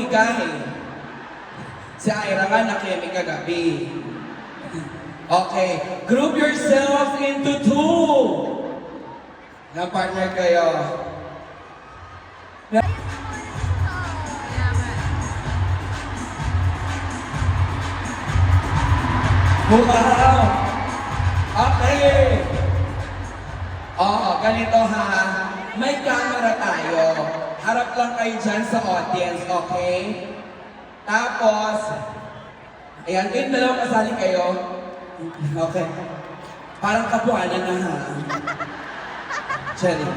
bigay. Si Ira nga nakemi kagabi. Okay, group yourselves into two. Na partner kayo. Wow! Okay! Oo, ganito ha. May camera tayo. Harap lang kayo dyan sa audience, okay? Tapos, ayan, kayong dalawang kasali kayo. Okay. Parang kapuanan na ha. Cherry.